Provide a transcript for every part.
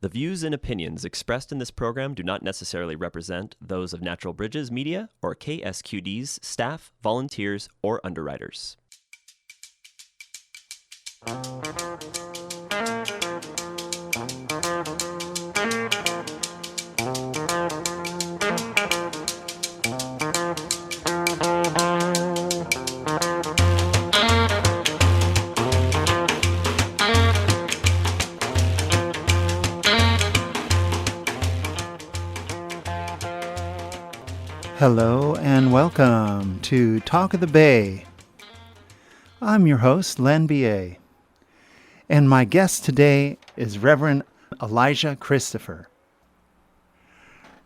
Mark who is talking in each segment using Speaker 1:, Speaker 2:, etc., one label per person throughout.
Speaker 1: The views and opinions expressed in this program do not necessarily represent those of Natural Bridges Media or KSQD's staff, volunteers, or underwriters.
Speaker 2: Hello and welcome to Talk of the Bay. I'm your host, Len B.A., and my guest today is Reverend Elisha Christopher.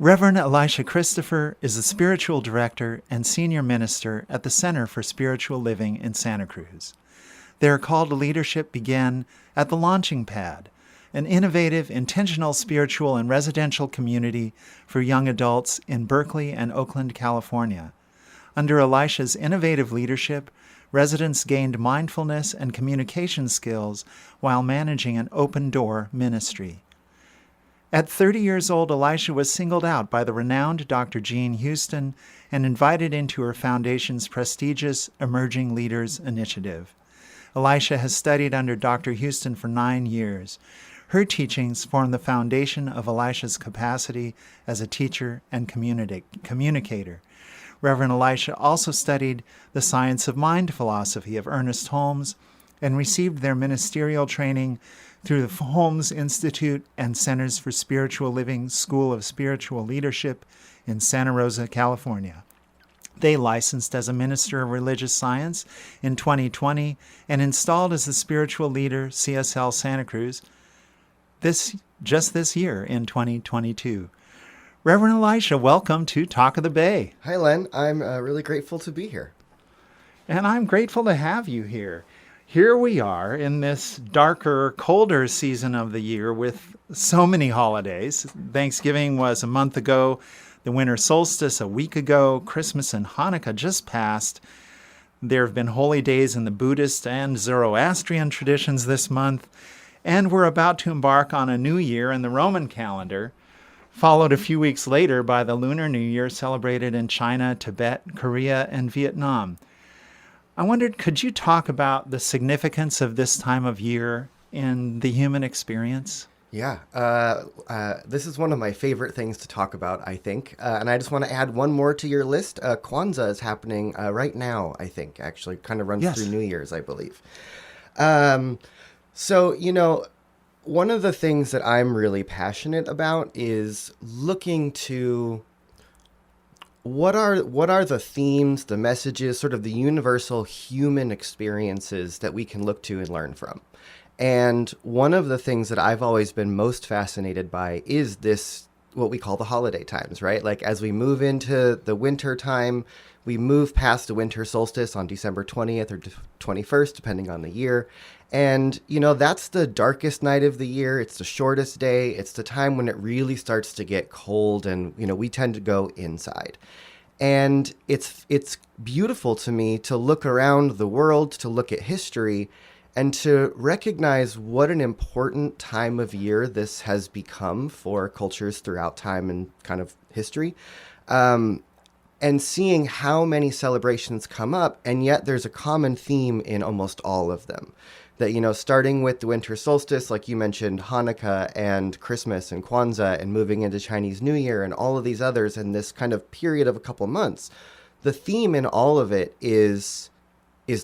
Speaker 2: Reverend Elisha Christopher is the spiritual director and senior minister at the Center for Spiritual Living in Santa Cruz. Their call to leadership began at the Launching Pad, an innovative, intentional spiritual and residential community for young adults in Berkeley and Oakland, California. Under Elisha's innovative leadership, residents gained mindfulness and communication skills while managing an open-door ministry. At 30 years old, Elisha was singled out by the renowned Dr. Jean Houston and invited into her foundation's prestigious Emerging Leaders Initiative. Elisha has studied under Dr. Houston for 9 years. Her teachings form the foundation of Elisha's capacity as a teacher and communicator. Reverend Elisha also studied the science of mind philosophy of Ernest Holmes and received their ministerial training through the Holmes Institute and Centers for Spiritual Living School of Spiritual Leadership in Santa Rosa, California. They licensed as a minister of religious science in 2020 and installed as the spiritual leader CSL Santa Cruz this year in 2022. Reverend Elisha, welcome to Talk of the Bay.
Speaker 3: Hi, Len. I'm really grateful to be here.
Speaker 2: And I'm grateful to have you here. Here we are in this darker, colder season of the year with so many holidays. Thanksgiving was a month ago, the winter solstice a week ago, Christmas and Hanukkah just passed. There have been holy days in the Buddhist and Zoroastrian traditions this month. And we're about to embark on a new year in the Roman calendar, followed a few weeks later by the Lunar New Year celebrated in China, Tibet, Korea, and Vietnam. I wondered, could you talk about the significance of this time of year in the human experience?
Speaker 3: Yeah, this is one of my favorite things to talk about, I think. And I just want to add one more to your list. Kwanzaa is happening right now, I think, actually. Kind of runs through New Year's, I believe. So, one of the things that I'm really passionate about is looking to what are the themes, the messages, sort of the universal human experiences that we can look to and learn from. And one of the things that I've always been most fascinated by is this, what we call the holiday times, right? Like as we move into the winter time, we move past the winter solstice on December 20th or 21st, depending on the year. And, that's the darkest night of the year. It's the shortest day. It's the time when it really starts to get cold and, we tend to go inside. And it's beautiful to me to look around the world, to look at history, and to recognize what an important time of year this has become for cultures throughout time and kind of history. And seeing how many celebrations come up, and yet there's a common theme in almost all of them. That, starting with the winter solstice, like you mentioned, Hanukkah and Christmas and Kwanzaa, and moving into Chinese New Year and all of these others in this kind of period of a couple months, the theme in all of it is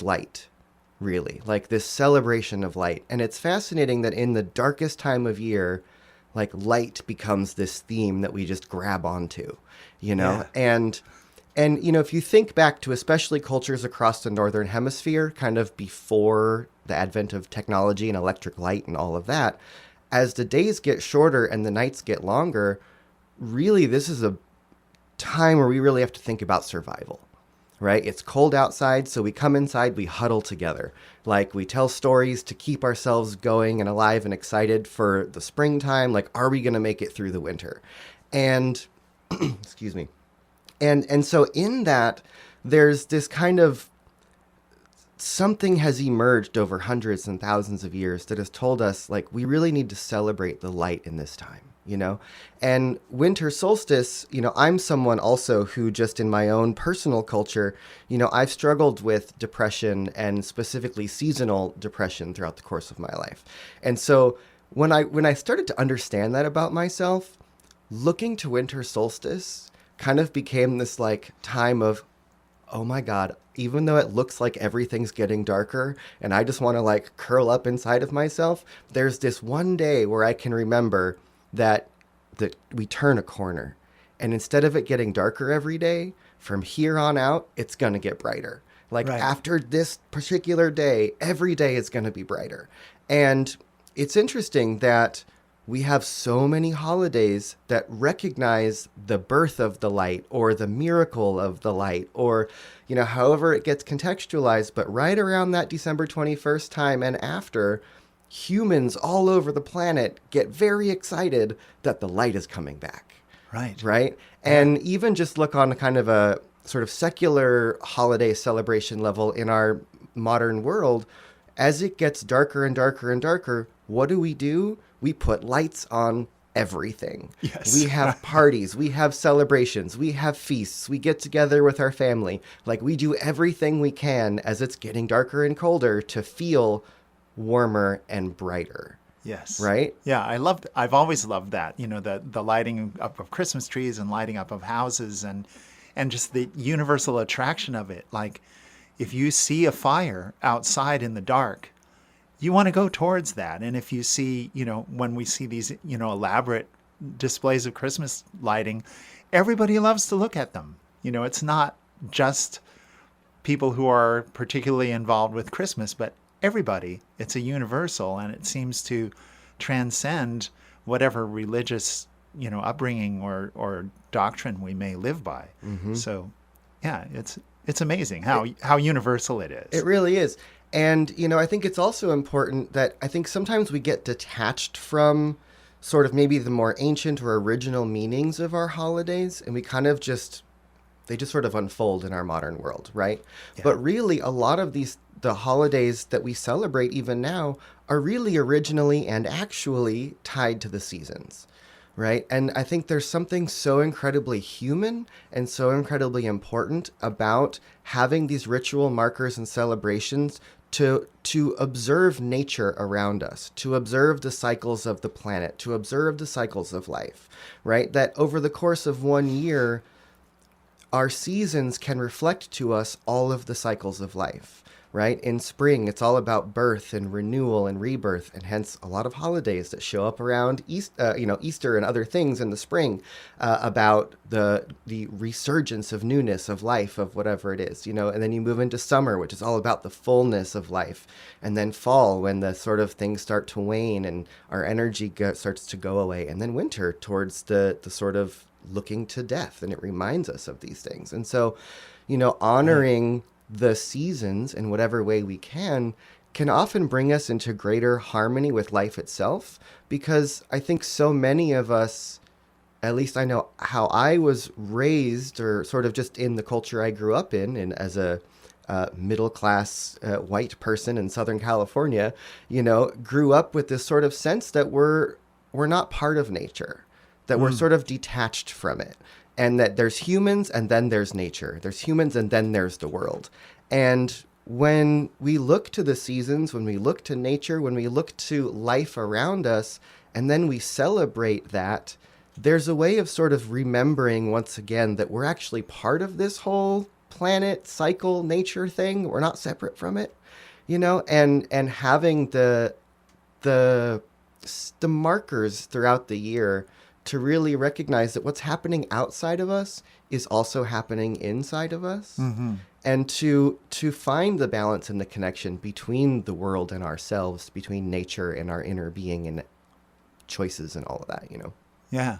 Speaker 3: light, really, like this celebration of light. And it's fascinating that in the darkest time of year, like light becomes this theme that we just grab onto,
Speaker 2: Yeah.
Speaker 3: And if you think back to especially cultures across the Northern Hemisphere, kind of before the advent of technology and electric light and all of that, as the days get shorter and the nights get longer, really this is a time where we really have to think about survival, right? It's cold outside, so we come inside, we huddle together. Like we tell stories to keep ourselves going and alive and excited for the springtime. Like, are we going to make it through the winter? And, excuse me. And so in that, there's this kind of something has emerged over hundreds and thousands of years that has told us, like, we really need to celebrate the light in this time, you know? And winter solstice, you know, I'm someone also who just in my own personal culture, you know, I've struggled with depression and specifically seasonal depression throughout the course of my life. And so when I started to understand that about myself, looking to winter solstice kind of became this like time of, oh my God, even though it looks like everything's getting darker and I just want to like curl up inside of myself, there's this one day where I can remember that we turn a corner. And instead of it getting darker every day, from here on out, it's going to get brighter. Like
Speaker 2: Right.
Speaker 3: after this particular day, every day is going to be brighter. And it's interesting that we have so many holidays that recognize the birth of the light or the miracle of the light or, you know, however it gets contextualized. But right around that December 21st time and after, humans all over the planet get very excited that the light is coming back.
Speaker 2: Right.
Speaker 3: Right. And even just look on kind of a sort of secular holiday celebration level in our modern world, as it gets darker and darker and darker, what do? We put lights on everything.
Speaker 2: Yes.
Speaker 3: We have parties, we have celebrations, we have feasts, we get together with our family. Like we do everything we can as it's getting darker and colder to feel warmer and brighter.
Speaker 2: Yes.
Speaker 3: Right?
Speaker 2: Yeah, I've always loved that, you know, the lighting up of Christmas trees and lighting up of houses and just the universal attraction of it. Like if you see a fire outside in the dark, you want to go towards that. And if you see, you know, when we see these, you know, elaborate displays of Christmas lighting, everybody loves to look at them. You know, it's not just people who are particularly involved with Christmas, but everybody. It's a universal, and it seems to transcend whatever religious, you know, upbringing or doctrine we may live by.
Speaker 3: Mm-hmm.
Speaker 2: So, yeah, it's amazing how universal it is.
Speaker 3: It really is. And, you know, I think it's also important that I think sometimes we get detached from sort of maybe the more ancient or original meanings of our holidays, and we kind of they just sort of unfold in our modern world, right?
Speaker 2: Yeah.
Speaker 3: But really, a lot of the holidays that we celebrate even now are really originally and actually tied to the seasons, right? And I think there's something so incredibly human and so incredibly important about having these ritual markers and celebrations to observe nature around us, to observe the cycles of the planet, to observe the cycles of life, right? That over the course of one year, our seasons can reflect to us all of the cycles of life, right? In spring, it's all about birth and renewal and rebirth, and hence a lot of holidays that show up around Easter and other things in the spring about the resurgence of newness of life, of whatever it is, you know. And then you move into summer, which is all about the fullness of life, and then fall, when the sort of things start to wane and our energy starts to go away, and then winter towards the sort of looking to death, and it reminds us of these things. And so, you know, honoring the seasons in whatever way we can often bring us into greater harmony with life itself, because I think so many of us, at least I know how I was raised, or sort of just in the culture I grew up in, and as a middle-class white person in Southern California, you know, grew up with this sort of sense that we're not part of nature, that we're sort of detached from it. And that there's humans and then there's nature. There's humans and then there's the world. And when we look to the seasons, when we look to nature, when we look to life around us, and then we celebrate that, there's a way of sort of remembering once again that we're actually part of this whole planet, cycle, nature thing. We're not separate from it, you know, and having the markers throughout the year to really recognize that what's happening outside of us is also happening inside of us. Mm-hmm. And to find the balance and the connection between the world and ourselves, between nature and our inner being and choices and all of that, you know?
Speaker 2: Yeah.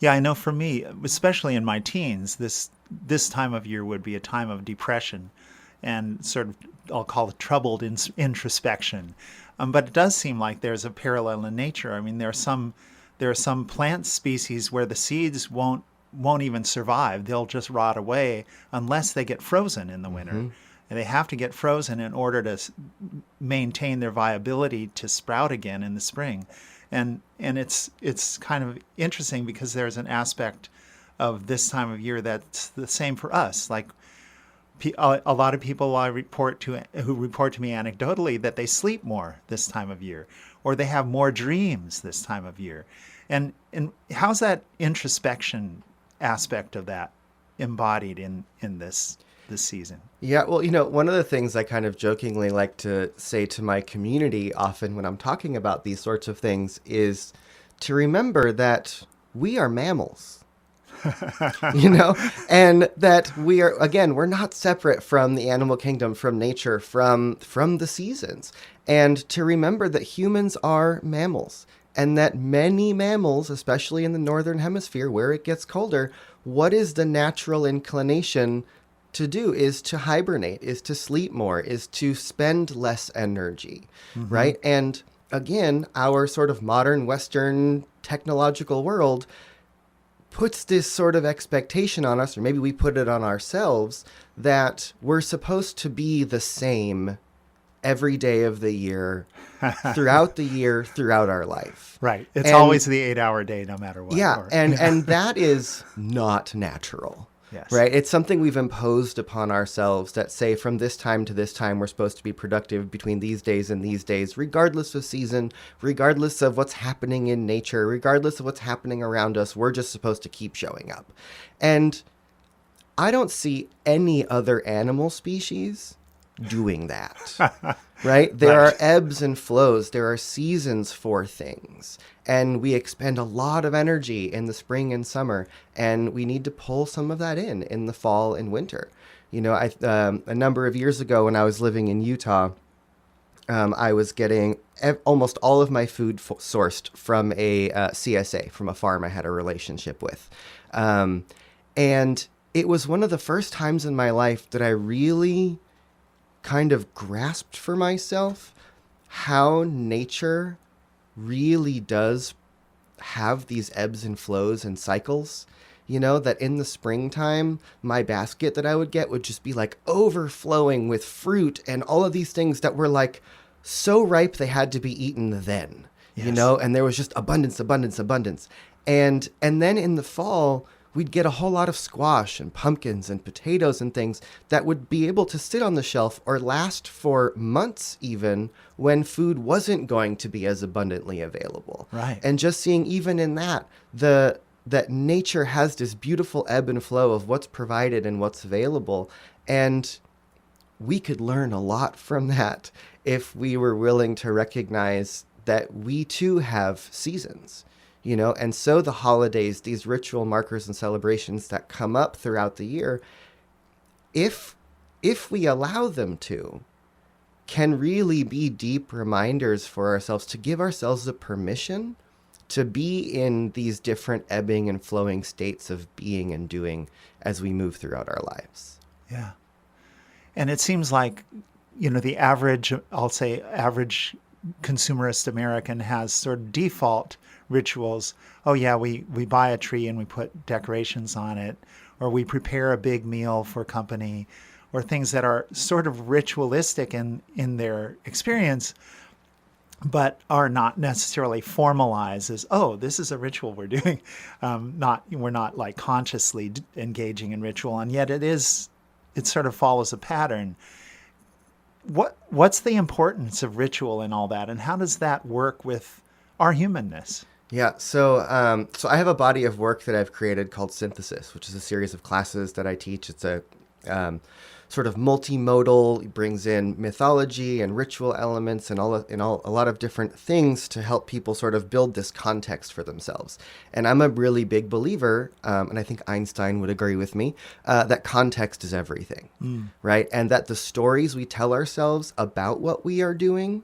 Speaker 2: I know for me, especially in my teens, this time of year would be a time of depression and sort of, I'll call it troubled introspection. But it does seem like there's a parallel in nature. I mean, there are some plant species where the seeds won't even survive. They'll just rot away unless they get frozen in the winter. Mm-hmm. and they have to get frozen in order to maintain their viability to sprout again in the spring. And it's kind of interesting because there's an aspect of this time of year that's the same for us. Like a lot of people who report to me anecdotally that they sleep more this time of year, or they have more dreams this time of year. And how's that introspection aspect of that embodied in this season?
Speaker 3: Yeah, well, one of the things I kind of jokingly like to say to my community often when I'm talking about these sorts of things is to remember that we are mammals. And that we're not separate from the animal kingdom, from nature, from the seasons. And to remember that humans are mammals, and that many mammals, especially in the northern hemisphere where it gets colder, what is the natural inclination to do is to hibernate, is to sleep more, is to spend less energy, right? And again, our sort of modern Western technological world puts this sort of expectation on us, or maybe we put it on ourselves, that we're supposed to be the same every day of the year, throughout the year, throughout our life.
Speaker 2: Right. It's always the 8-hour day, no matter what.
Speaker 3: Yeah. And that is not natural.
Speaker 2: Yes.
Speaker 3: Right. It's something we've imposed upon ourselves that say from this time to this time, we're supposed to be productive between these days and these days, regardless of season, regardless of what's happening in nature, regardless of what's happening around us. We're just supposed to keep showing up. And I don't see any other animal species doing that. Right? There are ebbs and flows. There are seasons for things. And we expend a lot of energy in the spring and summer. And we need to pull some of that in the fall and winter. A number of years ago when I was living in Utah, I was getting almost all of my food sourced from a CSA, from a farm I had a relationship with. And it was one of the first times in my life that I really kind of grasped for myself how nature really does have these ebbs and flows and cycles. That in the springtime, my basket that I would get would just be like overflowing with fruit and all of these things that were like so ripe they had to be eaten then, and there was just abundance. And then in the fall, we'd get a whole lot of squash and pumpkins and potatoes and things that would be able to sit on the shelf or last for months even when food wasn't going to be as abundantly available.
Speaker 2: Right.
Speaker 3: And just seeing even in that, that nature has this beautiful ebb and flow of what's provided and what's available. And we could learn a lot from that if we were willing to recognize that we too have seasons. And so the holidays, these ritual markers and celebrations that come up throughout the year, if we allow them to, can really be deep reminders for ourselves to give ourselves the permission to be in these different ebbing and flowing states of being and doing as we move throughout our lives.
Speaker 2: Yeah. And it seems like, the average consumerist American has sort of default rituals. Oh yeah, we buy a tree and we put decorations on it, or we prepare a big meal for company, or things that are sort of ritualistic in their experience, but are not necessarily formalized as, oh, this is a ritual we're doing. We're not like consciously engaging in ritual, and yet it sort of follows a pattern. What's the importance of ritual in all that, and how does that work with our humanness?
Speaker 3: Yeah, so I have a body of work that I've created called Synthesis, which is a series of classes that I teach. It's a sort of multimodal. It brings in mythology and ritual elements and a lot of different things to help people sort of build this context for themselves. And I'm a really big believer, and I think Einstein would agree with me, that context is everything, right? And that the stories we tell ourselves about what we are doing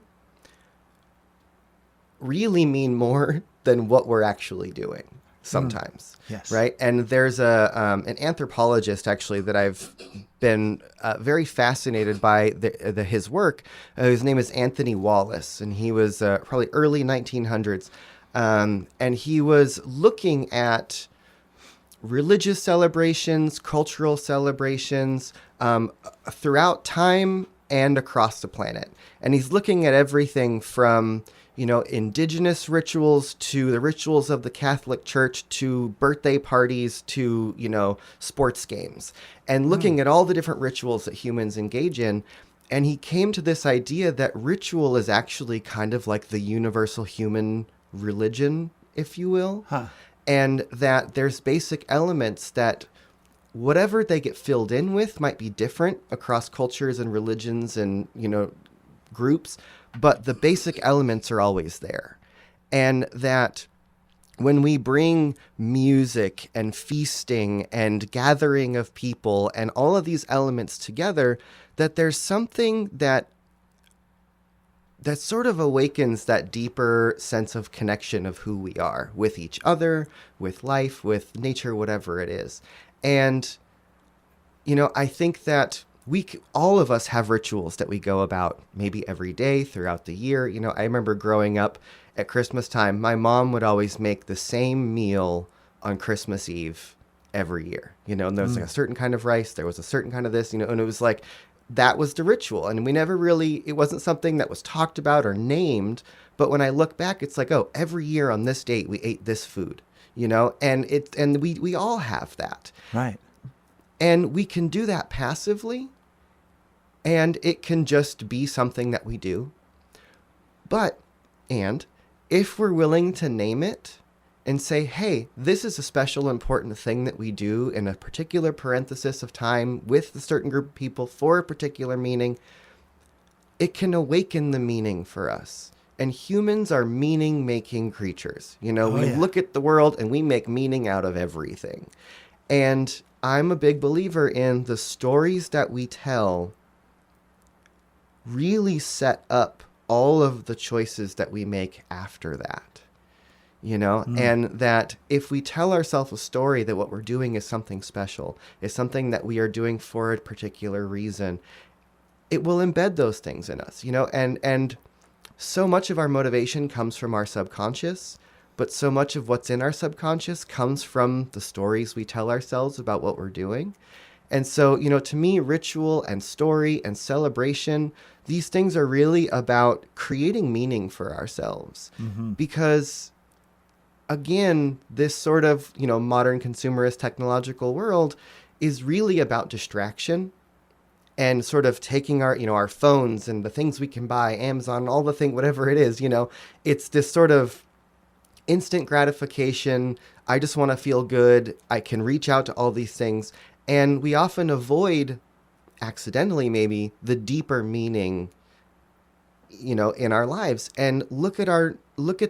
Speaker 3: really mean more than what we're actually doing sometimes.
Speaker 2: Yes.
Speaker 3: Right. And there's an anthropologist actually that I've been very fascinated by his work. His name is Anthony Wallace, and he was probably early 1900s. And he was looking at religious celebrations, cultural celebrations, throughout time and across the planet. And he's looking at everything from, indigenous rituals to the rituals of the Catholic Church to birthday parties to, sports games, and looking at all the different rituals that humans engage in. And he came to this idea that ritual is actually kind of like the universal human religion, if you will.
Speaker 2: Huh.
Speaker 3: And that there's basic elements that whatever they get filled in with might be different across cultures and religions and, groups, but the basic elements are always there. And that when we bring music and feasting and gathering of people and all of these elements together, that there's something that sort of awakens that deeper sense of connection of who we are with each other, with life, with nature, whatever it is. And, I think that all of us have rituals that we go about maybe every day throughout the year. I remember growing up at Christmas time, my mom would always make the same meal on Christmas Eve every year, and there was like a certain kind of rice, there was a certain kind of this, and it was like, that was the ritual. And we never really, it wasn't something that was talked about or named. But when I look back, it's like, oh, every year on this date, we ate this food, and we all have that.
Speaker 2: Right.
Speaker 3: And we can do that passively, and it can just be something that we do. And if we're willing to name it and say, hey, this is a special, important thing that we do in a particular parenthesis of time with a certain group of people for a particular meaning, it can awaken the meaning for us. And humans are meaning-making creatures. We look at the world and we make meaning out of everything. And I'm a big believer in the stories that we tell really set up all of the choices that we make after that, and that if we tell ourselves a story that what we're doing is something special, is something that we are doing for a particular reason, it will embed those things in us, and so much of our motivation comes from our subconscious, but so much of what's in our subconscious comes from the stories we tell ourselves about what we're doing. And so, to me, ritual and story and celebration, these things are really about creating meaning for ourselves. Because, again, this sort of, modern consumerist technological world is really about distraction and sort of taking our, our phones and the things we can buy, Amazon, all the thing, whatever it is, it's this sort of instant gratification. I just want to feel good. I can reach out to all these things. And we often avoid, accidentally maybe, the deeper meaning, in our lives. And look at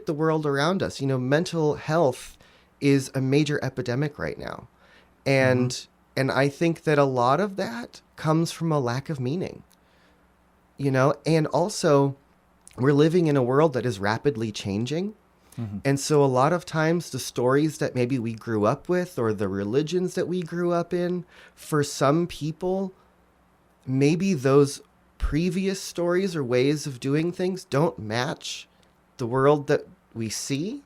Speaker 3: the world around us. Mental health is a major epidemic right now. And I think that a lot of that comes from a lack of meaning. And also we're living in a world that is rapidly changing. And so a lot of times the stories that maybe we grew up with or the religions that we grew up in, for some people, maybe those previous stories or ways of doing things don't match the world that we see.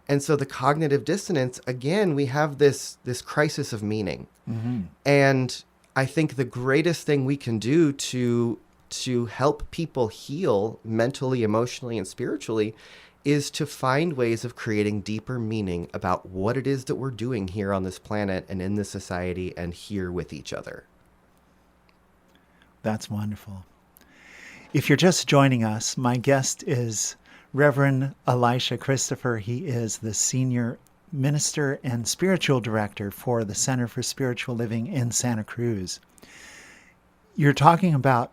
Speaker 3: And so the cognitive dissonance, again, we have this crisis of meaning. And I think the greatest thing we can do to help people heal mentally, emotionally, and spiritually is to find ways of creating deeper meaning about what it is that we're doing here on this planet and in this society and here with each other.
Speaker 2: That's wonderful. If you're just joining us, my guest is Reverend Elisha Christopher. He is the senior minister and spiritual director for the Center for Spiritual Living in Santa Cruz. You're talking about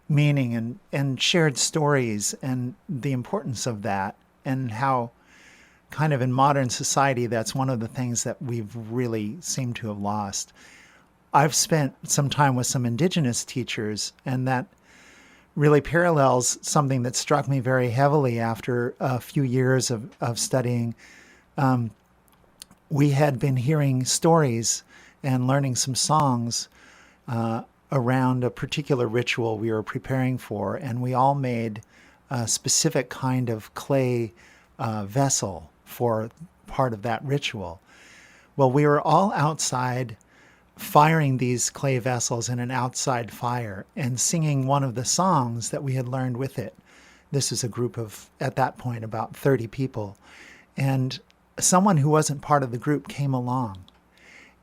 Speaker 2: meaning and shared stories and the importance of that, and how kind of in modern society, that's one of the things that we've really seemed to have lost. I've spent some time with some indigenous teachers, and that really parallels something that struck me very heavily after a few years of studying. We had been hearing stories and learning some songs around a particular ritual we were preparing for, and we all made a specific kind of clay vessel for part of that ritual. Well, we were all outside firing these clay vessels in an outside fire and singing one of the songs that we had learned with it. This is a group of, at that point, about 30 people. And someone who wasn't part of the group came along.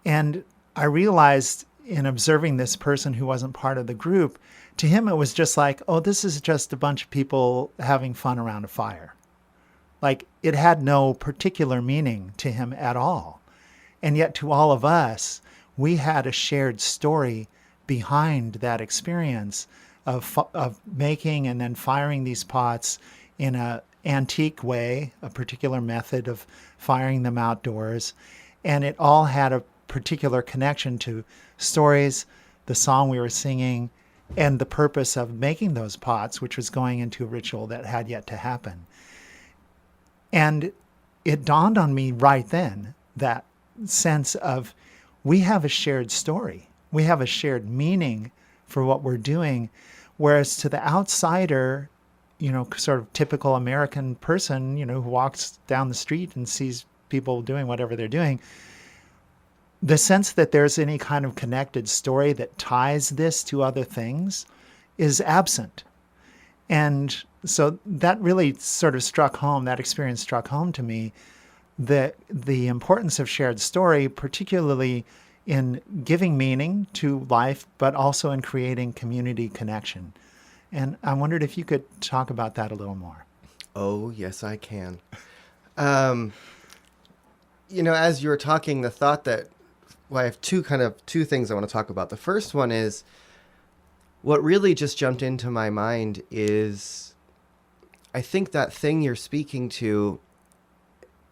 Speaker 2: And I realized in observing this person who wasn't part of the group, to him it was just like, oh, this is just a bunch of people having fun around a fire. Like, it had no particular meaning to him at all. And yet to all of us, we had a shared story behind that experience of making and then firing these pots in an antique way, a particular method of firing them outdoors. And it all had a particular connection to stories, the song we were singing, and the purpose of making those pots, which was going into a ritual that had yet to happen. And it dawned on me right then, that sense of, we have a shared story. We have a shared meaning for what we're doing. Whereas to the outsider, sort of typical American person, who walks down the street and sees people doing whatever they're doing, the sense that there's any kind of connected story that ties this to other things is absent. And so that really sort of struck home, that experience struck home to me, that the importance of shared story, particularly in giving meaning to life, but also in creating community connection. And I wondered if you could talk about that a little more.
Speaker 3: Oh, yes, I can. As you were talking, the thought that, I have two things I want to talk about. The first one is, what really just jumped into my mind is, I think that thing you're speaking to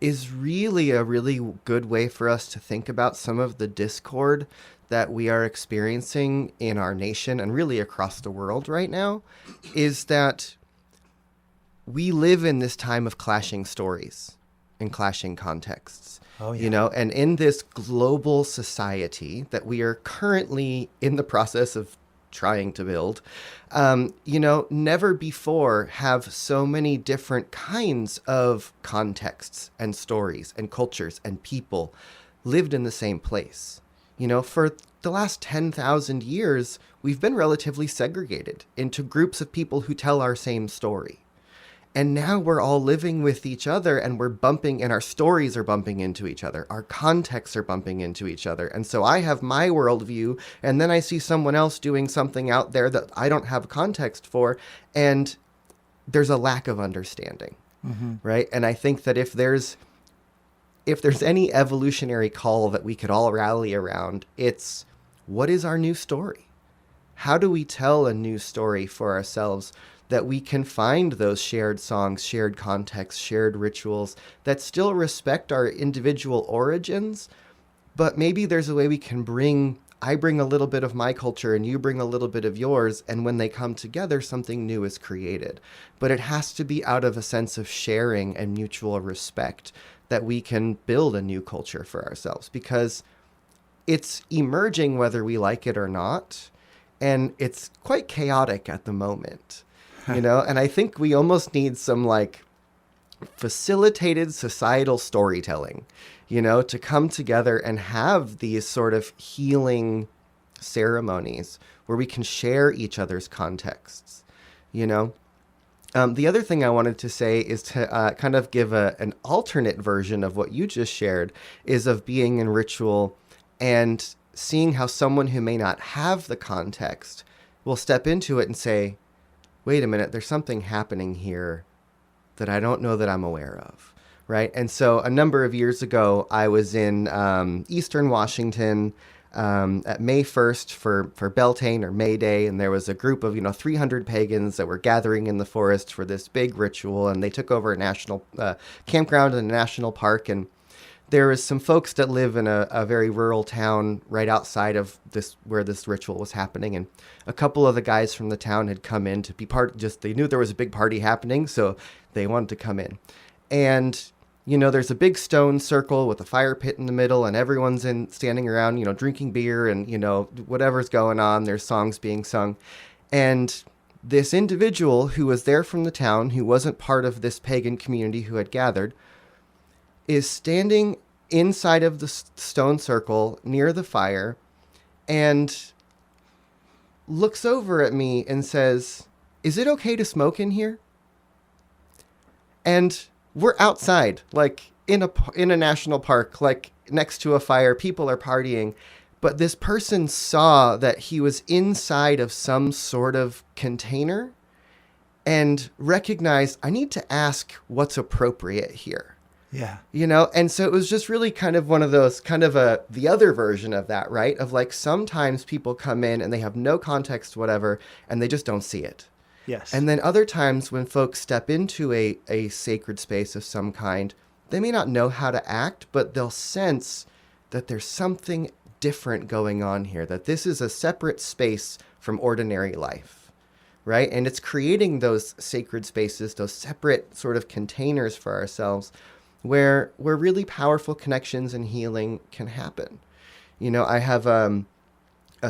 Speaker 3: is really a really good way for us to think about some of the discord that we are experiencing in our nation and really across the world right now, is that we live in this time of clashing stories and clashing contexts.
Speaker 2: Oh, yeah.
Speaker 3: And in this global society that we are currently in the process of trying to build, never before have so many different kinds of contexts and stories and cultures and people lived in the same place. For the last 10,000 years, we've been relatively segregated into groups of people who tell our same story. And now we're all living with each other, and we're bumping, and our stories are bumping into each other. Our contexts are bumping into each other. And so I have my worldview, and then I see someone else doing something out there that I don't have context for, and there's a lack of understanding, right? And I think that if there's any evolutionary call that we could all rally around, it's, what is our new story? How do we tell a new story for ourselves that we can find those shared songs, shared contexts, shared rituals that still respect our individual origins, but maybe there's a way we can I bring a little bit of my culture and you bring a little bit of yours, and when they come together, something new is created. But it has to be out of a sense of sharing and mutual respect that we can build a new culture for ourselves, because it's emerging whether we like it or not, and it's quite chaotic at the moment. And I think we almost need some facilitated societal storytelling, to come together and have these sort of healing ceremonies where we can share each other's contexts, The other thing I wanted to say is to kind of give an alternate version of what you just shared, is of being in ritual and seeing how someone who may not have the context will step into it and say, wait a minute, there's something happening here that I don't know that I'm aware of, right? And so a number of years ago, I was in Eastern Washington at May 1st for Beltane or May Day, and there was a group of 300 pagans that were gathering in the forest for this big ritual, and they took over a national campground in a national park, and there was some folks that live in a very rural town right outside of where this ritual was happening. And a couple of the guys from the town had come in to be they knew there was a big party happening, so they wanted to come in. And, there's a big stone circle with a fire pit in the middle, and everyone's standing around, drinking beer and, whatever's going on. There's songs being sung. And this individual who was there from the town, who wasn't part of this pagan community who had gathered, is standing inside of the stone circle near the fire and looks over at me and says, "Is it okay to smoke in here?" And we're outside, like in a national park, like next to a fire. People are partying. But this person saw that he was inside of some sort of container and recognized, I need to ask what's appropriate here.
Speaker 2: Yeah.
Speaker 3: And so it was just really kind of one of those, kind of the other version of that, right? Of like, sometimes people come in and they have no context, whatever, and they just don't see it.
Speaker 2: Yes.
Speaker 3: And then other times when folks step into a sacred space of some kind, they may not know how to act, but they'll sense that there's something different going on here, that this is a separate space from ordinary life, right? And it's creating those sacred spaces, those separate sort of containers for ourselves where really powerful connections and healing can happen. I have a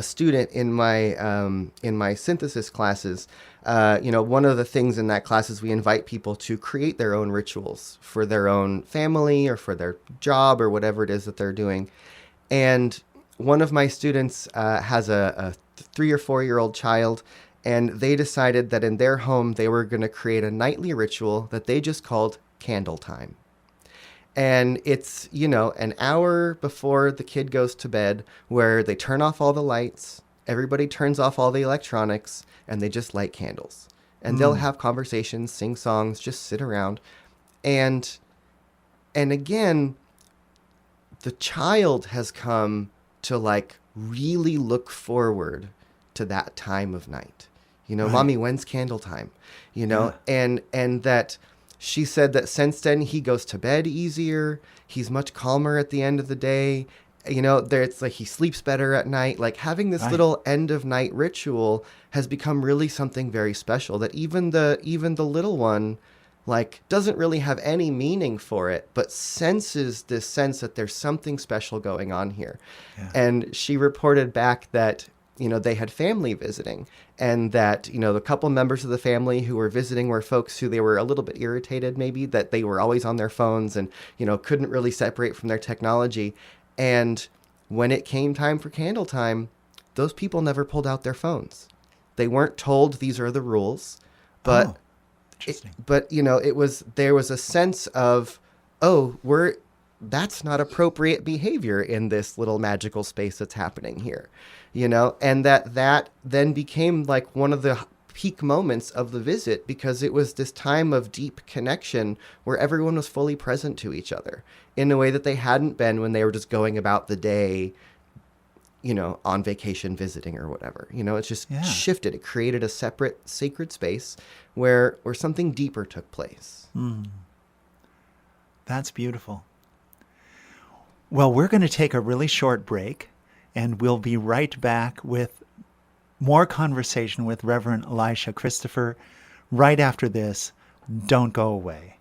Speaker 3: student in my synthesis classes. One of the things in that class is we invite people to create their own rituals for their own family or for their job or whatever it is that they're doing. And one of my students has a 3 or 4-year-old child, and they decided that in their home they were going to create a nightly ritual that they just called candle time. And it's, an hour before the kid goes to bed where they turn off all the lights, everybody turns off all the electronics, and they just light candles. And they'll have conversations, sing songs, just sit around. And again, the child has come to like really look forward to that time of night.
Speaker 2: Right.
Speaker 3: Mommy, when's candle time?
Speaker 2: Yeah.
Speaker 3: And that she said that since then he goes to bed easier. He's much calmer at the end of the day. It's like he sleeps better at night. Like having this
Speaker 2: Right.
Speaker 3: little end of night ritual has become really something very special, that even the little one like doesn't really have any meaning for it, but senses this sense that there's something special going on here.
Speaker 2: Yeah.
Speaker 3: And she reported back that they had family visiting, and that, the couple members of the family who were visiting were folks who they were a little bit irritated, maybe, that they were always on their phones and, couldn't really separate from their technology. And when it came time for candle time, those people never pulled out their phones. They weren't told these are the rules, but,
Speaker 2: interesting.
Speaker 3: there was a sense of, that's not appropriate behavior in this little magical space that's happening here, and that then became like one of the peak moments of the visit, because it was this time of deep connection where everyone was fully present to each other in a way that they hadn't been when they were just going about the day, on vacation visiting or whatever. It's just shifted. It created a separate sacred space where something deeper took place.
Speaker 2: That's beautiful. Well, we're going to take a really short break, and we'll be right back with more conversation with Reverend Elisha Christopher right after this. Don't go away.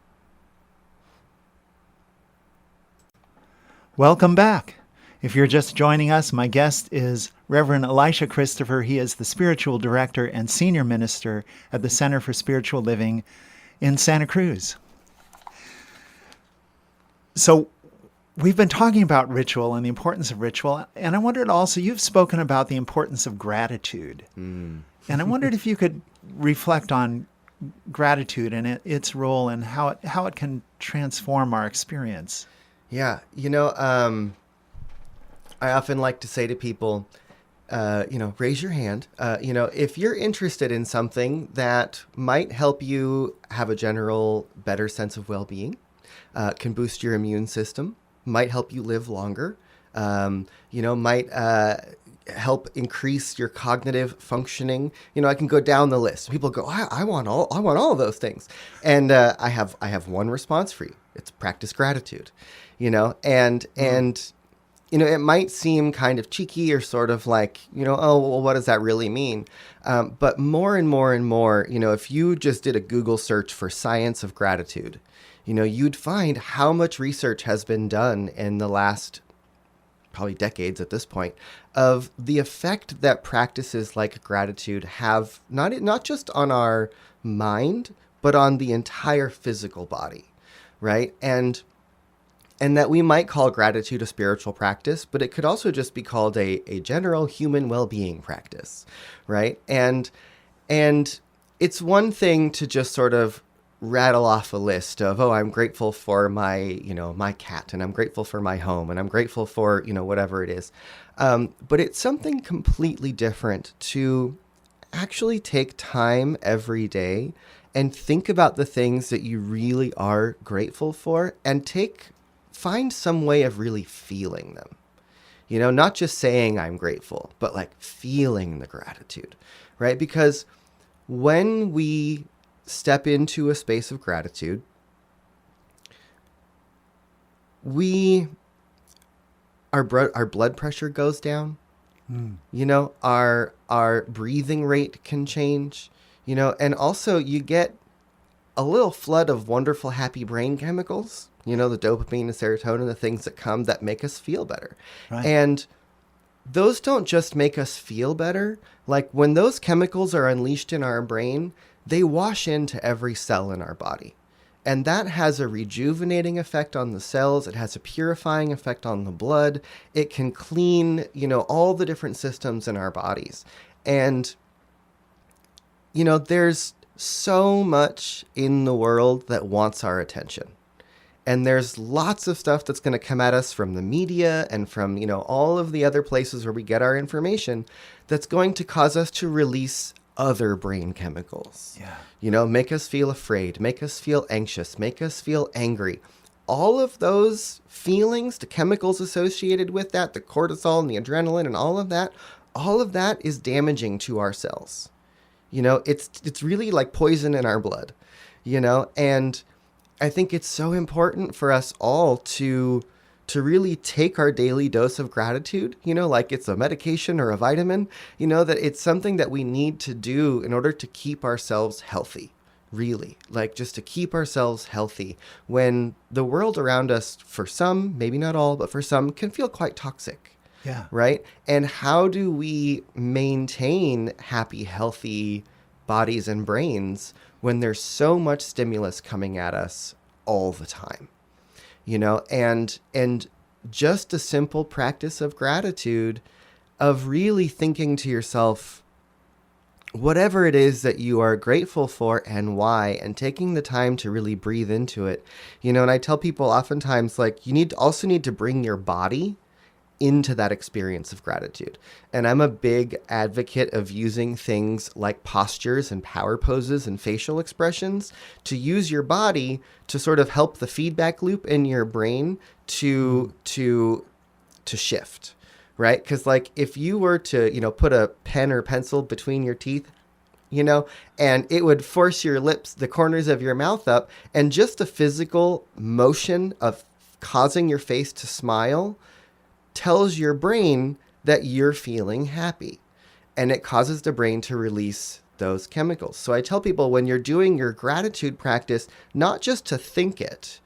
Speaker 2: Welcome back. If you're just joining us, my guest is Reverend Elisha Christopher. He is the spiritual director and senior minister at the Center for Spiritual Living in Santa Cruz. So we've been talking about ritual and the importance of ritual, and I wondered also, you've spoken about the importance of gratitude. And I wondered if you could reflect on gratitude and its role and how it can transform our experience.
Speaker 3: Yeah, I often like to say to people, raise your hand. If you're interested in something that might help you have a general better sense of well-being, can boost your immune system, might help you live longer, might help increase your cognitive functioning. I can go down the list. People go, I want all of those things. And I have one response for you. It's practice gratitude, and it might seem kind of cheeky or sort of like, what does that really mean? But more and more and more, if you just did a Google search for science of gratitude, you'd find how much research has been done in the last probably decades at this point of the effect that practices like gratitude have not just on our mind, but on the entire physical body, right? And and that we might call gratitude a spiritual practice, but it could also just be called a general human well-being practice, right? And it's one thing to just sort of rattle off a list of, oh, I'm grateful for my cat, and I'm grateful for my home, and I'm grateful for, whatever it is. But it's something completely different to actually take time every day and think about the things that you really are grateful for, and find some way of really feeling them. Not just saying I'm grateful, but like feeling the gratitude, right? Because when we step into a space of gratitude, our blood pressure goes down. Our breathing rate can change, and also you get a little flood of wonderful, happy brain chemicals, the dopamine and serotonin, the things that make us feel better.
Speaker 2: Right.
Speaker 3: And those don't just make us feel better. Like when those chemicals are unleashed in our brain, they wash into every cell in our body. And that has a rejuvenating effect on the cells. It has a purifying effect on the blood. It can clean, all the different systems in our bodies. And, there's so much in the world that wants our attention. And there's lots of stuff that's going to come at us from the media and from, all of the other places where we get our information that's going to cause us to release other brain chemicals.
Speaker 2: Yeah.
Speaker 3: Make us feel afraid, make us feel anxious, make us feel angry. All of those feelings, the chemicals associated with that, the cortisol and the adrenaline and all of that is damaging to our cells. It's really like poison in our blood, and I think it's so important for us all to really take our daily dose of gratitude, like it's a medication or a vitamin, that it's something that we need to do in order to keep ourselves healthy, really, like just to keep ourselves healthy when the world around us, for some, maybe not all, but for some, can feel quite toxic.
Speaker 2: Yeah.
Speaker 3: Right? And how do we maintain happy, healthy bodies and brains when there's so much stimulus coming at us all the time? And just a simple practice of gratitude, of really thinking to yourself, whatever it is that you are grateful for and why, and taking the time to really breathe into it. And I tell people oftentimes, like, you also need to bring your body into that experience of gratitude. And I'm a big advocate of using things like postures and power poses and facial expressions to use your body to sort of help the feedback loop in your brain to shift, right? Because like if you were to, put a pen or pencil between your teeth, and it would force your lips, the corners of your mouth up, and just the physical motion of causing your face to smile tells your brain that you're feeling happy, and it causes the brain to release those chemicals. So I tell people, when you're doing your gratitude practice, not just to think it,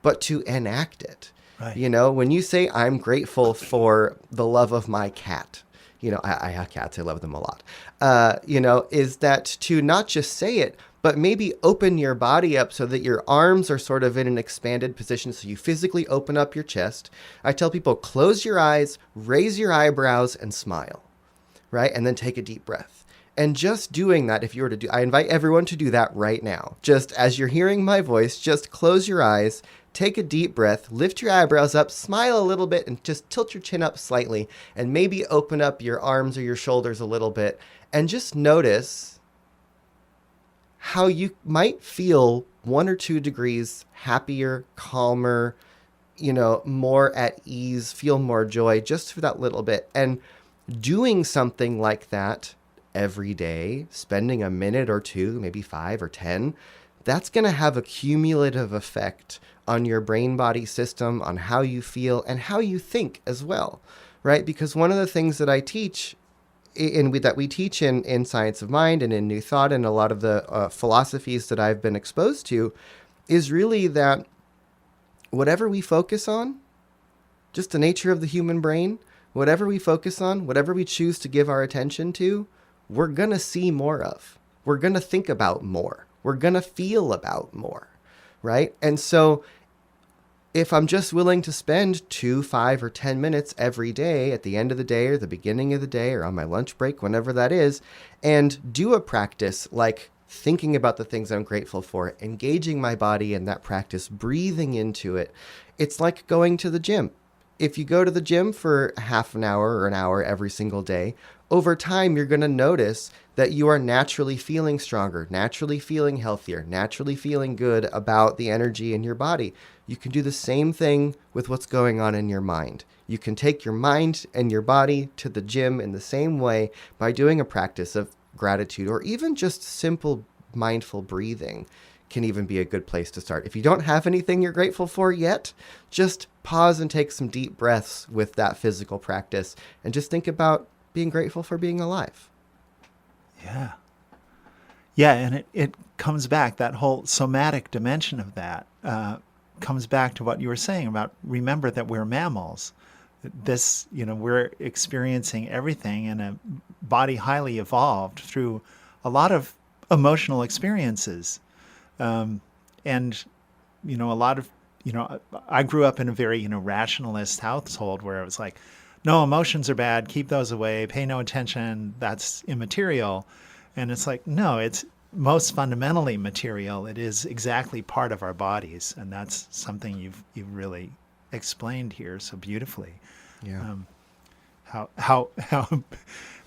Speaker 3: but to enact it.
Speaker 2: Right.
Speaker 3: When you say, I'm grateful for the love of my cat, I have cats, I love them a lot, is that to not just say it, but maybe open your body up so that your arms are sort of in an expanded position. So you physically open up your chest. I tell people, close your eyes, raise your eyebrows, and smile, right? And then take a deep breath. And just doing that, if you were to I invite everyone to do that right now. Just as you're hearing my voice, just close your eyes, take a deep breath, lift your eyebrows up, smile a little bit, and just tilt your chin up slightly, and maybe open up your arms or your shoulders a little bit, and just notice how you might feel 1 or 2 degrees happier, calmer, more at ease, feel more joy just for that little bit. And doing something like that every day, spending a minute or 2, maybe 5 or 10, that's going to have a cumulative effect on your brain-body system, on how you feel and how you think as well, right? Because one of the things that I teach that we teach in Science of Mind and in New Thought and a lot of the philosophies that I've been exposed to is really that whatever we focus on, just the nature of the human brain, whatever we focus on, whatever we choose to give our attention to, we're going to see more of. We're going to think about more. We're going to feel about more, right? And so if I'm just willing to spend 2, 5, or 10 minutes every day at the end of the day or the beginning of the day or on my lunch break, whenever that is, and do a practice like thinking about the things I'm grateful for, engaging my body in that practice, breathing into it, it's like going to the gym. If you go to the gym for half an hour or an hour every single day, over time, you're going to notice that you are naturally feeling stronger, naturally feeling healthier, naturally feeling good about the energy in your body. You can do the same thing with what's going on in your mind. You can take your mind and your body to the gym in the same way by doing a practice of gratitude, or even just simple mindful breathing can even be a good place to start. If you don't have anything you're grateful for yet, just pause and take some deep breaths with that physical practice and just think about being grateful for being alive.
Speaker 2: Yeah. Yeah, and it comes back, that whole somatic dimension of that comes back to what you were saying about, remember that we're mammals. This, we're experiencing everything in a body highly evolved through a lot of emotional experiences. And, a lot of, I grew up in a very, rationalist household where it was like, no, emotions are bad, keep those away, pay no attention, that's immaterial. And it's like, no, it's most fundamentally material. It is exactly part of our bodies. And that's something you've really explained here so beautifully.
Speaker 3: Yeah.
Speaker 2: How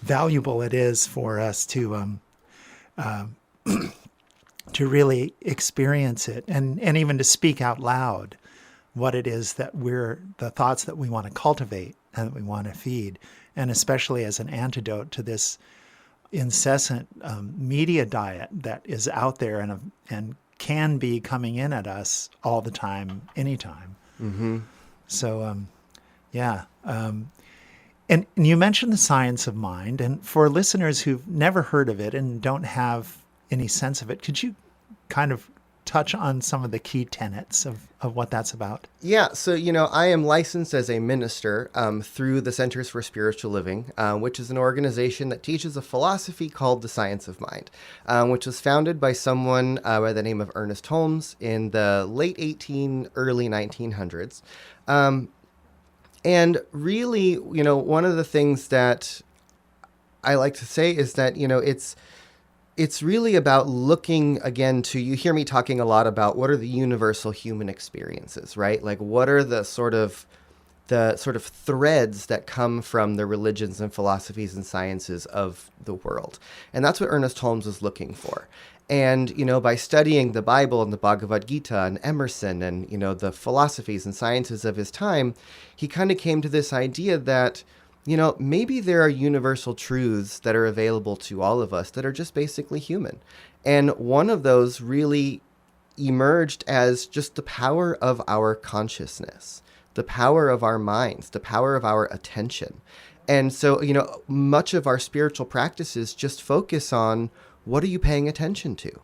Speaker 2: valuable it is for us to really experience it and even to speak out loud what it is that the thoughts that we want to cultivate and that we want to feed, and especially as an antidote to this incessant media diet that is out there and can be coming in at us all the time, anytime.
Speaker 3: Mm-hmm.
Speaker 2: So, yeah. And you mentioned the science of mind, and for listeners who've never heard of it and don't have any sense of it, could you kind of touch on some of the key tenets of what that's about?
Speaker 3: Yeah, so, I am licensed as a minister through the Centers for Spiritual Living, which is an organization that teaches a philosophy called the science of mind, which was founded by someone by the name of Ernest Holmes in the late early 1900s. And really, one of the things that I like to say is that, it's really about looking again to, you hear me talking a lot about what are the universal human experiences, right? Like what are the sort of threads that come from the religions and philosophies and sciences of the world. And that's what Ernest Holmes is looking for. And, by studying the Bible and the Bhagavad Gita and Emerson and, the philosophies and sciences of his time, he kind of came to this idea that, maybe there are universal truths that are available to all of us that are just basically human. And one of those really emerged as just the power of our consciousness, the power of our minds, the power of our attention. And so, much of our spiritual practices just focus on, what are you paying attention to?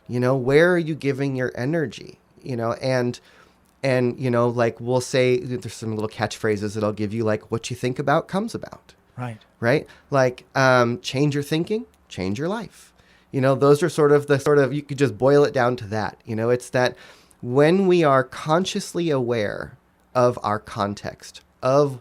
Speaker 3: Where are you giving your energy? And, like we'll say, there's some little catchphrases that I'll give you, like, what you think about comes about.
Speaker 2: Right.
Speaker 3: Right? Like, change your thinking, change your life. Those are you could just boil it down to that. It's that when we are consciously aware of our context, of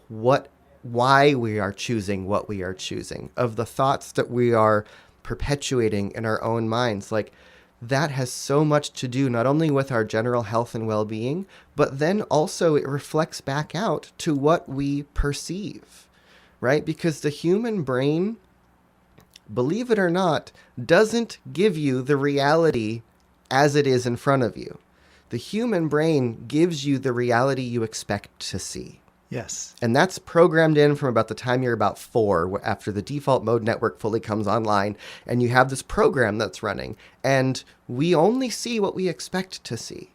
Speaker 3: why we are choosing what we are choosing, of the thoughts that we are perpetuating in our own minds, like, that has so much to do not only with our general health and well-being, but then also it reflects back out to what we perceive, right? Because the human brain, believe it or not, doesn't give you the reality as it is in front of you. The human brain gives you the reality you expect to see.
Speaker 2: Yes.
Speaker 3: And that's programmed in from about the time you're about 4, after the default mode network fully comes online, and you have this program that's running, and we only see what we expect to see,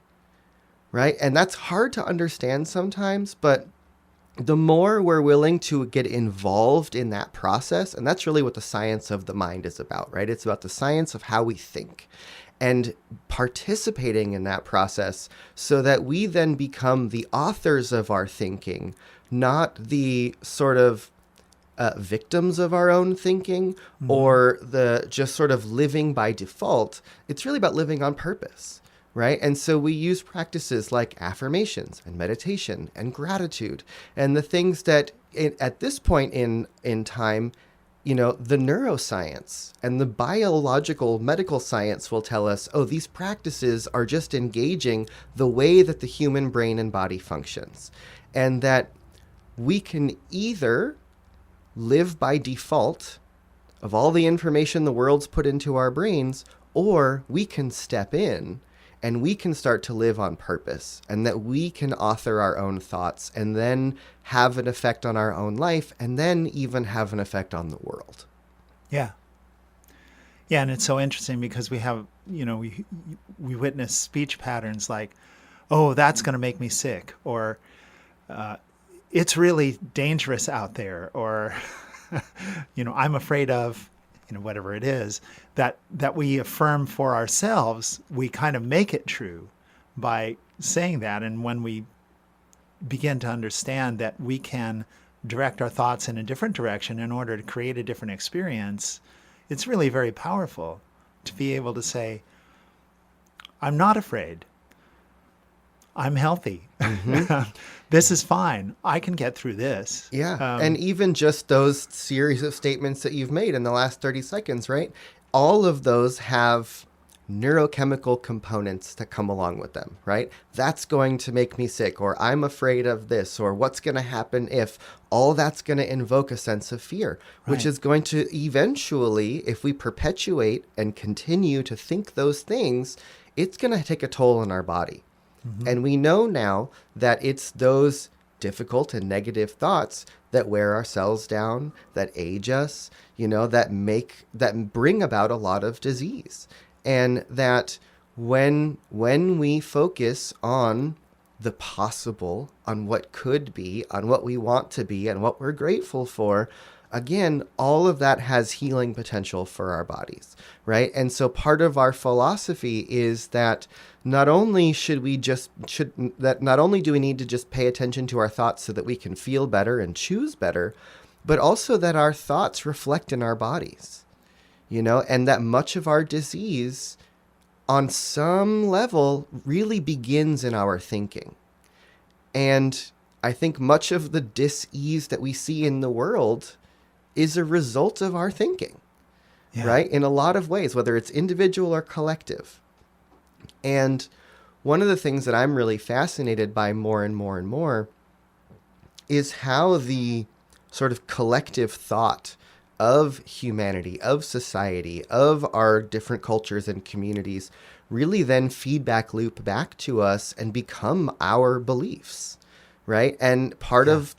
Speaker 3: right? And that's hard to understand sometimes, but the more we're willing to get involved in that process, and that's really what the science of the mind is about, right? It's about the science of how we think and participating in that process so that we then become the authors of our thinking, not the sort of victims of our own thinking, or the just sort of living by default. It's really about living on purpose, right? And so we use practices like affirmations and meditation and gratitude and the things that at this point in time, the neuroscience and the biological medical science will tell us, oh, these practices are just engaging the way that the human brain and body functions. And that we can either live by default of all the information the world's put into our brains, or we can step in and we can start to live on purpose, and that we can author our own thoughts and then have an effect on our own life, and then even have an effect on the world.
Speaker 2: Yeah. Yeah, and it's so interesting because we have, we witness speech patterns like, oh, that's going to make me sick, or it's really dangerous out there, or, I'm afraid of, whatever it is, that we affirm for ourselves. We kind of make it true by saying that. And when we begin to understand that we can direct our thoughts in a different direction in order to create a different experience, it's really very powerful to be able to say, I'm not afraid. I'm healthy. Mm-hmm. This is fine. I can get through this.
Speaker 3: Yeah. And even just those series of statements that you've made in the last 30 seconds, right? All of those have neurochemical components that come along with them, right? That's going to make me sick, or I'm afraid of this, or what's going to happen if. All that's going to invoke a sense of fear, which is going to eventually, if we perpetuate and continue to think those things, it's going to take a toll on our body. Mm-hmm. And we know now that it's those difficult and negative thoughts that wear our cells down, that age us, that bring about a lot of disease. And that when we focus on the possible, on what could be, on what we want to be, and what we're grateful for, again, all of that has healing potential for our bodies, right? And so part of our philosophy is that not only do we need to just pay attention to our thoughts so that we can feel better and choose better, but also that our thoughts reflect in our bodies, and that much of our disease on some level really begins in our thinking. And I think much of the dis-ease that we see in the world is a result of our thinking, right? In a lot of ways, whether it's individual or collective. And one of the things that I'm really fascinated by more and more and more is how the sort of collective thought of humanity, of society, of our different cultures and communities really then feedback loop back to us and become our beliefs, right? And part of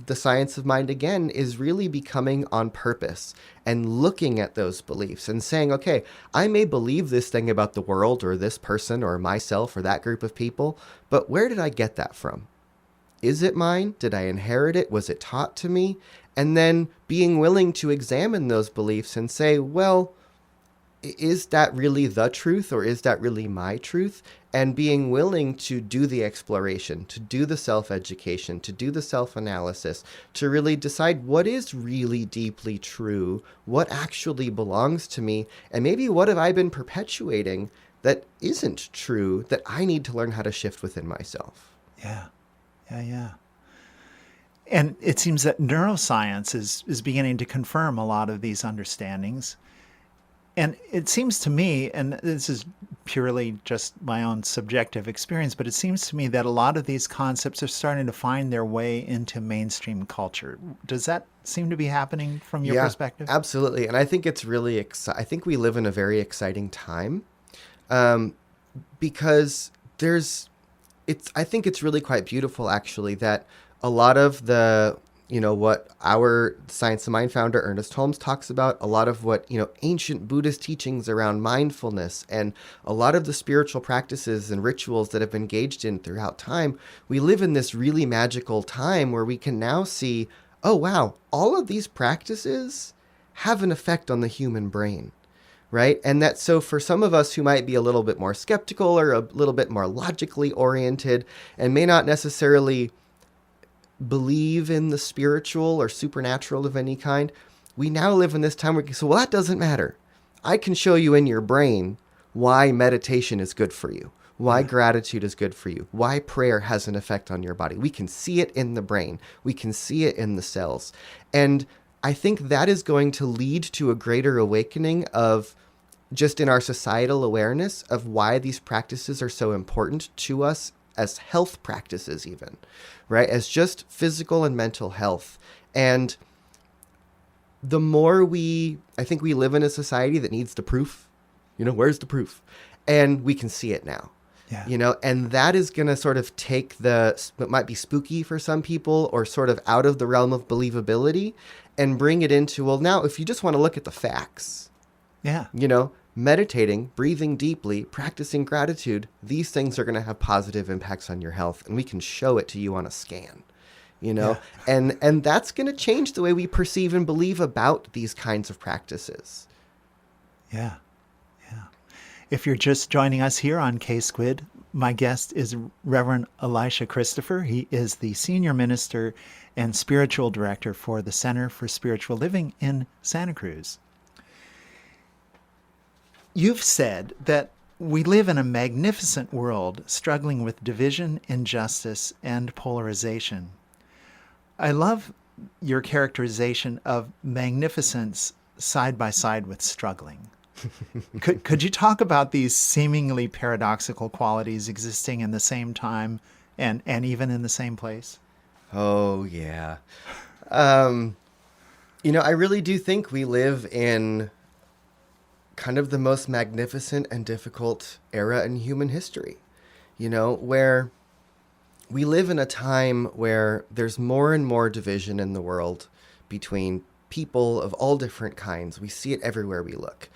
Speaker 3: the science of mind, again, is really becoming on purpose and looking at those beliefs and saying, okay, I may believe this thing about the world or this person or myself or that group of people, but where did I get that from? Is it mine? Did I inherit it? Was it taught to me? And then being willing to examine those beliefs and say, well, is that really the truth, or is that really my truth? And being willing to do the exploration, to do the self-education, to do the self-analysis, to really decide what is really deeply true, what actually belongs to me, and maybe what have I been perpetuating that isn't true that I need to learn how to shift within myself.
Speaker 2: Yeah. And it seems that neuroscience is beginning to confirm a lot of these understandings. And it seems to me, and this is purely just my own subjective experience, but it seems to me that a lot of these concepts are starting to find their way into mainstream culture. Does that seem to be happening from your perspective?
Speaker 3: Absolutely. And I think it's really I think we live in a very exciting time because I think it's really quite beautiful, actually, that a lot of the what our Science of Mind founder, Ernest Holmes, talks about, a lot of what, ancient Buddhist teachings around mindfulness and a lot of the spiritual practices and rituals that have been engaged in throughout time, we live in this really magical time where we can now see, oh, wow, all of these practices have an effect on the human brain, right? And that, so for some of us who might be a little bit more skeptical or a little bit more logically oriented and may not necessarily believe in the spiritual or supernatural of any kind, we now live in this time where we can say, well, that doesn't matter. I can show you in your brain why meditation is good for you, why gratitude is good for you, why prayer has an effect on your body. We can see it in the brain. We can see it in the cells. And I think that is going to lead to a greater awakening of just in our societal awareness of why these practices are so important to us as health practices even, right? As just physical and mental health. And the more I think we live in a society that needs the proof, where's the proof? And we can see it now, and that is going to sort of take what might be spooky for some people or sort of out of the realm of believability and bring it into, well, now if you just want to look at the facts, meditating, breathing deeply, practicing gratitude, these things are going to have positive impacts on your health. And we can show it to you on a scan. And that's going to change the way we perceive and believe about these kinds of practices.
Speaker 2: Yeah. If you're just joining us here on K-Squid, my guest is Reverend Elisha Christopher. He is the senior minister and spiritual director for the Center for Spiritual Living in Santa Cruz. You've said that we live in a magnificent world struggling with division, injustice, and polarization. I love your characterization of magnificence side by side with struggling. Could you talk about these seemingly paradoxical qualities existing in the same time and even in the same place?
Speaker 3: Oh, yeah. I really do think we live in kind of the most magnificent and difficult era in human history, where we live in a time where there's more and more division in the world between people of all different kinds. We see it everywhere we look.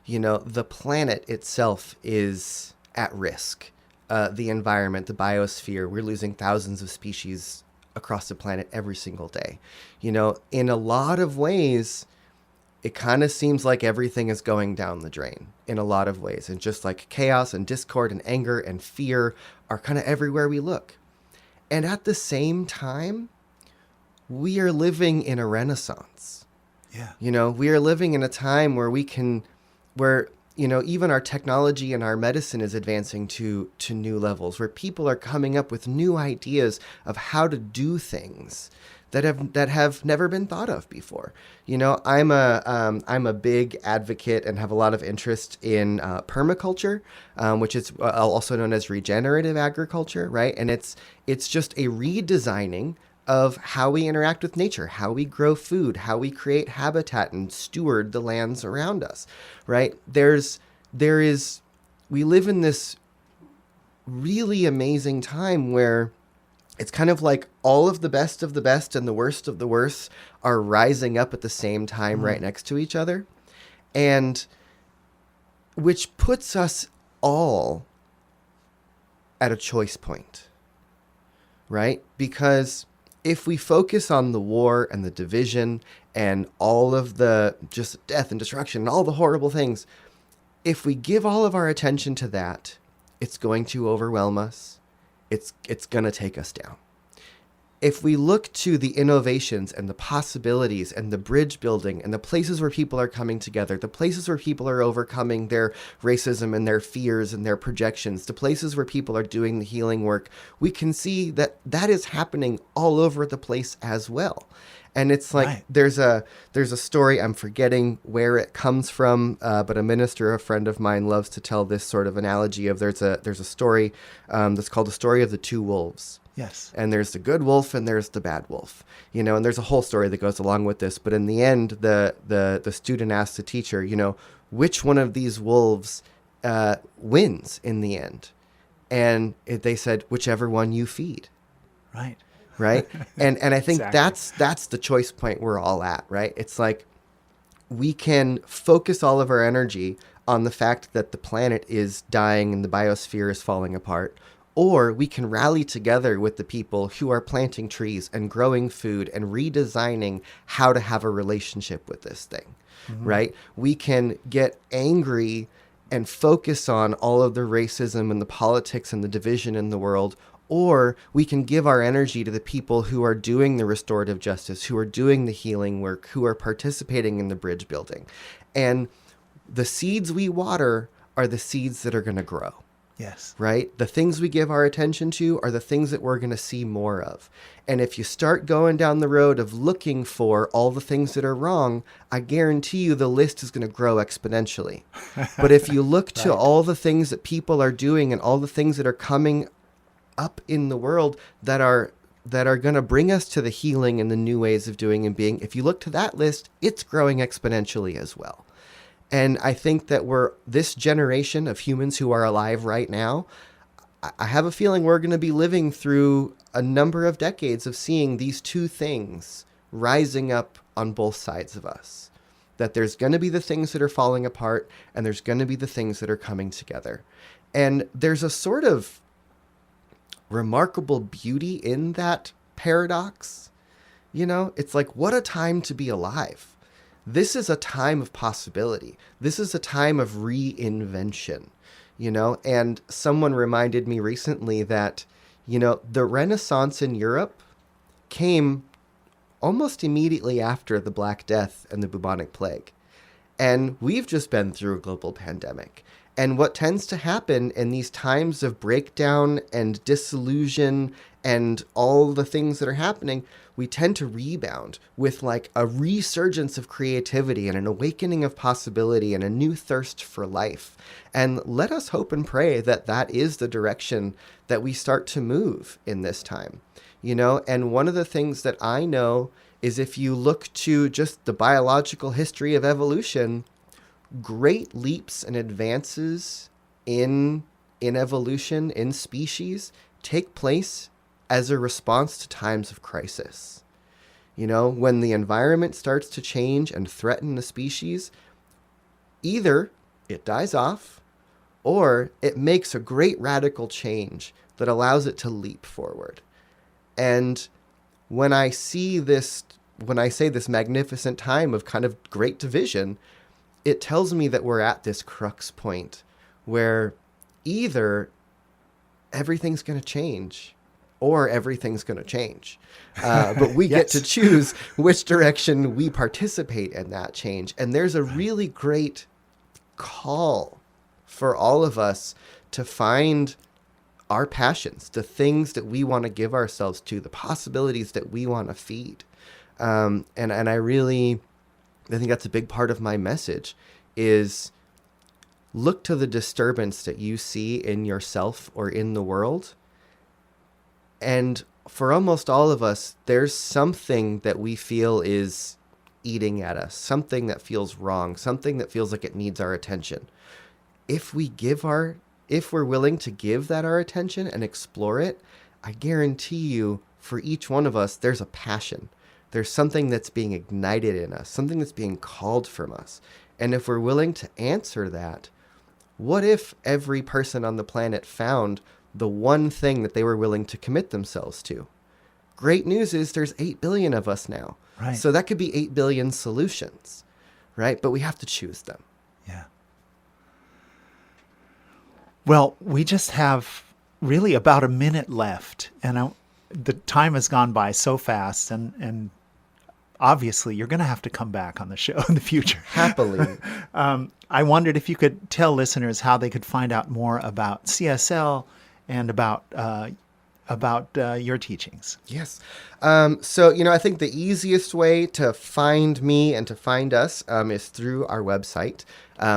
Speaker 3: The planet itself is at risk. The environment, the biosphere, we're losing thousands of species across the planet every single day. In a lot of ways, it kind of seems like everything is going down the drain in a lot of ways. And just like chaos and discord and anger and fear are kind of everywhere we look. And at the same time, we are living in a renaissance.
Speaker 2: Yeah.
Speaker 3: We are living in a time where even our technology and our medicine is advancing to new levels, where people are coming up with new ideas of how to do things that have never been thought of before. I'm a big advocate and have a lot of interest in permaculture, which is also known as regenerative agriculture, right? And it's just a redesigning of how we interact with nature, how we grow food, how we create habitat and steward the lands around us, right? We live in this really amazing time where it's kind of like all of the best and the worst of the worst are rising up at the same time right next to each other. And which puts us all at a choice point, right? Because if we focus on the war and the division and all of the just death and destruction and all the horrible things, if we give all of our attention to that, it's going to overwhelm us. It's going to take us down. If we look to the innovations and the possibilities and the bridge building and the places where people are coming together, the places where people are overcoming their racism and their fears and their projections, the places where people are doing the healing work, we can see that is happening all over the place as well. And it's like, right. There's a story, I'm forgetting where it comes from, but a minister, a friend of mine, loves to tell this sort of analogy of there's a story that's called the story of the two wolves.
Speaker 2: Yes.
Speaker 3: And there's the good wolf and there's the bad wolf, and there's a whole story that goes along with this. But in the end, the student asks the teacher, which one of these wolves wins in the end? And they said, whichever one you feed.
Speaker 2: Right.
Speaker 3: Right. And I think
Speaker 2: Exactly.
Speaker 3: that's the choice point we're all at. Right. It's like we can focus all of our energy on the fact that the planet is dying and the biosphere is falling apart. Or we can rally together with the people who are planting trees and growing food and redesigning how to have a relationship with this thing, right? We can get angry and focus on all of the racism and the politics and the division in the world, or we can give our energy to the people who are doing the restorative justice, who are doing the healing work, who are participating in the bridge building. And the seeds we water are the seeds that are going to grow.
Speaker 2: Yes.
Speaker 3: Right? The things we give our attention to are the things that we're going to see more of. And if you start going down the road of looking for all the things that are wrong, I guarantee you the list is going to grow exponentially. But if you look to
Speaker 2: Right.
Speaker 3: all the things that people are doing and all the things that are coming up in the world that are going to bring us to the healing and the new ways of doing and being, if you look to that list, it's growing exponentially as well. And I think that this generation of humans who are alive right now, I have a feeling we're going to be living through a number of decades of seeing these two things rising up on both sides of us. That there's going to be the things that are falling apart, and there's going to be the things that are coming together. And there's a sort of remarkable beauty in that paradox. You know, it's like, what a time to be alive. This is a time of possibility. This is a time of reinvention, you know, and someone reminded me recently that, you know, the Renaissance in Europe came almost immediately after the Black Death and the bubonic plague. And we've just been through a global pandemic. And what tends to happen in these times of breakdown and disillusion and all the things that are happening, we tend to rebound with like a resurgence of creativity and an awakening of possibility and a new thirst for life. And let us hope and pray that that is the direction that we start to move in this time. You know, and one of the things that I know is if you look to just the biological history of evolution, great leaps and advances in evolution, in species, take place as a response to times of crisis. You know, when the environment starts to change and threaten the species, either it dies off or it makes a great radical change that allows it to leap forward. And when I say this magnificent time of kind of great division, it tells me that we're at this crux point where either everything's going to change or everything's going to change. But we get to choose which direction we participate in that change. And there's a really great call for all of us to find our passions, the things that we want to give ourselves to, the possibilities that we want to feed. And I think that's a big part of my message is look to the disturbance that you see in yourself or in the world. And for almost all of us, there's something that we feel is eating at us, something that feels wrong, something that feels like it needs our attention. If we're willing to give that our attention and explore it, I guarantee you for each one of us, there's a passion. There's something that's being ignited in us, something that's being called from us. And if we're willing to answer that, what if every person on the planet found the one thing that they were willing to commit themselves to? Great news is there's 8 billion of us now.
Speaker 2: Right.
Speaker 3: So that could be 8 billion solutions, right? But we have to choose them.
Speaker 2: Yeah. Well, we just have really about a minute left, and the time has gone by so fast, and obviously you're going to have to come back on the show in the future.
Speaker 3: Happily.
Speaker 2: I wondered if you could tell listeners how they could find out more about CSL and about your teachings.
Speaker 3: Yes. So, I think the easiest way to find me and to find us is through our website,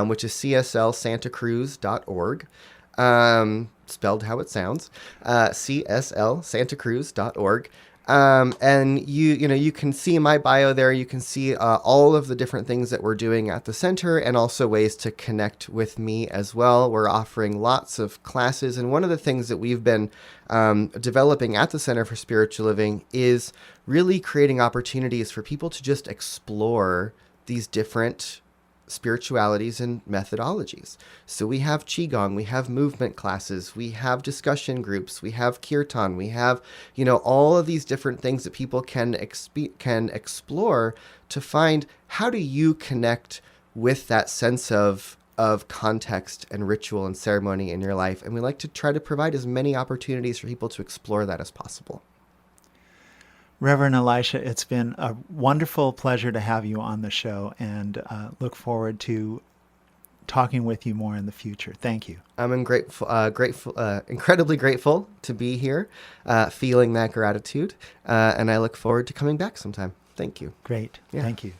Speaker 3: which is cslsantacruz.org. Spelled how it sounds, cslsantacruz.org. And you can see my bio there. You can see all of the different things that we're doing at the center and also ways to connect with me as well. We're offering lots of classes. And one of the things that we've been developing at the Center for Spiritual Living is really creating opportunities for people to just explore these different spiritualities and methodologies. So we have Qigong, we have movement classes, we have discussion groups, we have Kirtan, we have, all of these different things that people can explore to find how do you connect with that sense of context and ritual and ceremony in your life. And we like to try to provide as many opportunities for people to explore that as possible.
Speaker 2: Reverend Elisha, it's been a wonderful pleasure to have you on the show, and look forward to talking with you more in the future. Thank you.
Speaker 3: I'm incredibly grateful to be here, feeling that gratitude, and I look forward to coming back sometime. Thank you.
Speaker 2: Great.
Speaker 3: Yeah.
Speaker 2: Thank you.